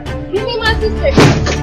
Give me my sister.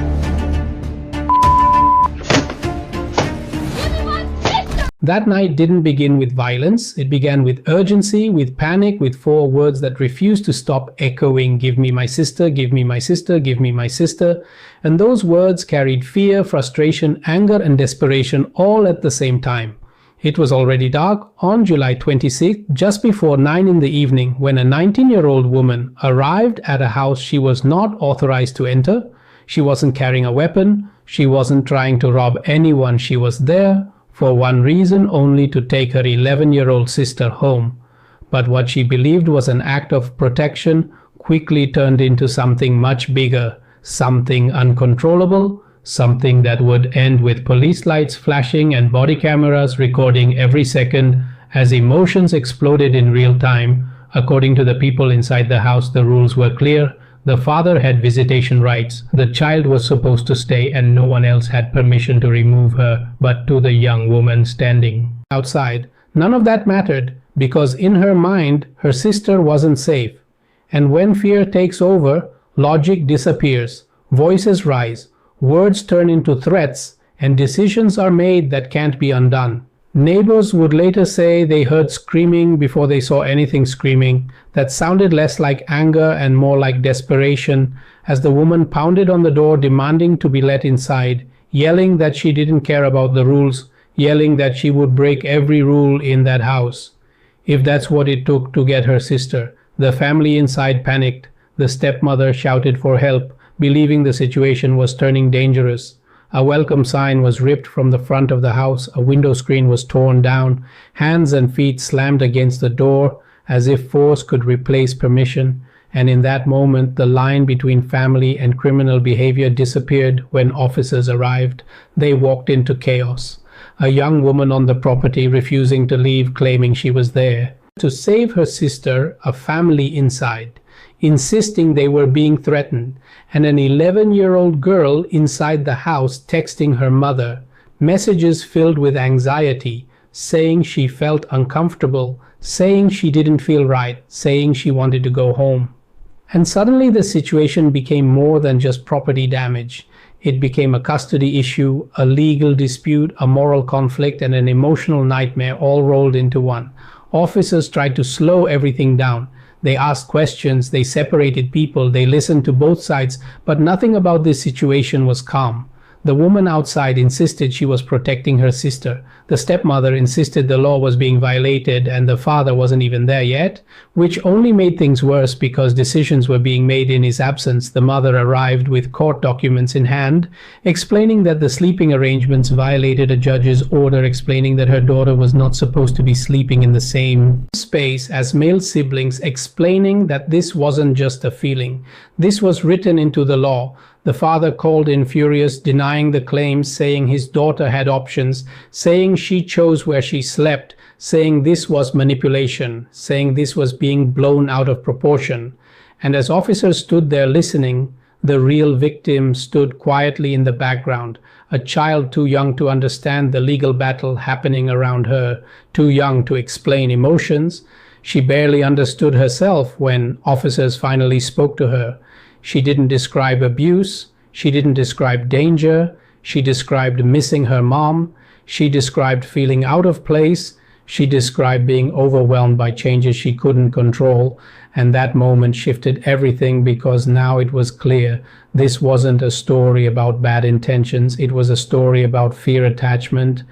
That night didn't begin with violence. It began with urgency, with panic, with 4 words that refused to stop echoing, "Give me my sister, give me my sister, give me my sister." And those words carried fear, frustration, anger, and desperation all at the same time. It was already dark on July 26th, just before 9 in the evening, when a 19-year-old woman arrived at a house she was not authorized to enter. She wasn't carrying a weapon. She wasn't trying to rob anyone. She was there for one reason only: to take her 11-year-old sister home. But what she believed was an act of protection quickly turned into something much bigger, something uncontrollable, something that would end with police lights flashing and body cameras recording every second as emotions exploded in real time. According to the people inside the house, the rules were clear. The father had visitation rights. The child was supposed to stay and no one else had permission to remove her. But to the young woman standing outside, none of that mattered, because in her mind, her sister wasn't safe. And when fear takes over, logic disappears, voices rise, words turn into threats, and decisions are made that can't be undone. Neighbors would later say they heard screaming before they saw anything screaming that sounded less like anger and more like desperation, as the woman pounded on the door demanding to be let inside, yelling that she didn't care about the rules, yelling that she would break every rule in that house if that's what it took to get her sister. The family inside panicked. The stepmother shouted for help, believing the situation was turning dangerous. A welcome sign was ripped from the front of the house, a window screen was torn down, hands and feet slammed against the door as if force could replace permission, and in that moment the line between family and criminal behavior disappeared. When officers arrived, they walked into chaos. A young woman on the property refusing to leave, claiming she was there to save her sister, a family inside insisting they were being threatened, and an 11-year-old girl inside the house texting her mother, messages filled with anxiety, saying she felt uncomfortable, saying she didn't feel right, saying she wanted to go home. And suddenly the situation became more than just property damage. It became a custody issue, a legal dispute, a moral conflict, and an emotional nightmare all rolled into one. Officers tried to slow everything down. They asked questions, they separated people, they listened to both sides, but nothing about this situation was calm. The woman outside insisted she was protecting her sister. The stepmother insisted the law was being violated and the father wasn't even there yet, which only made things worse because decisions were being made in his absence. The mother arrived with court documents in hand, explaining that the sleeping arrangements violated a judge's order, explaining that her daughter was not supposed to be sleeping in the same space as male siblings, explaining that this wasn't just a feeling. This was written into the law. The father called in furious, denying the claims, saying his daughter had options, saying she chose where she slept, saying this was manipulation, saying this was being blown out of proportion. And as officers stood there listening, the real victim stood quietly in the background, a child too young to understand the legal battle happening around her, too young to explain emotions. She barely understood herself when officers finally spoke to her. She didn't describe abuse, she didn't describe danger, she described missing her mom, she described feeling out of place, she described being overwhelmed by changes she couldn't control, and that moment shifted everything because now it was clear this wasn't a story about bad intentions, it was a story about fear attachment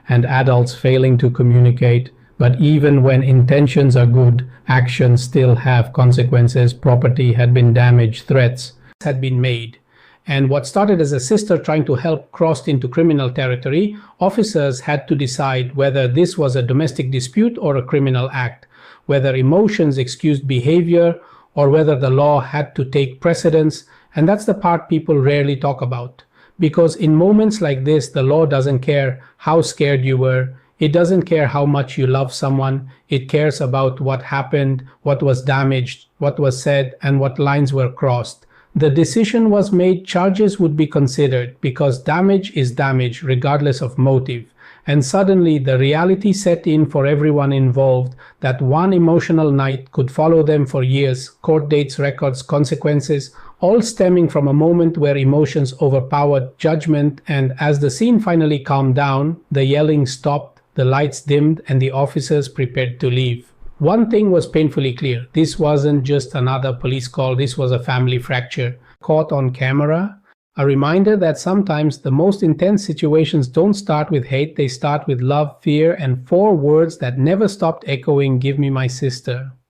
and adults failing to communicate. But even when intentions are good, actions still have consequences. Property had been damaged, threats had been made. And what started as a sister trying to help crossed into criminal territory. Officers had to decide whether this was a domestic dispute or a criminal act, whether emotions excused behavior or whether the law had to take precedence. And that's the part people rarely talk about. Because in moments like this, the law doesn't care how scared you were. It doesn't care how much you love someone. It cares about what happened, what was damaged, what was said, and what lines were crossed. The decision was made, charges would be considered because damage is damage regardless of motive. And suddenly the reality set in for everyone involved that one emotional night could follow them for years. Court dates, records, consequences, all stemming from a moment where emotions overpowered judgment, and as the scene finally calmed down, the yelling stopped, the lights dimmed, and the officers prepared to leave. One thing was painfully clear. This wasn't just another police call, this was a family fracture, caught on camera. A reminder that sometimes the most intense situations don't start with hate, they start with love, fear, and 4 words that never stopped echoing, "Give me my sister."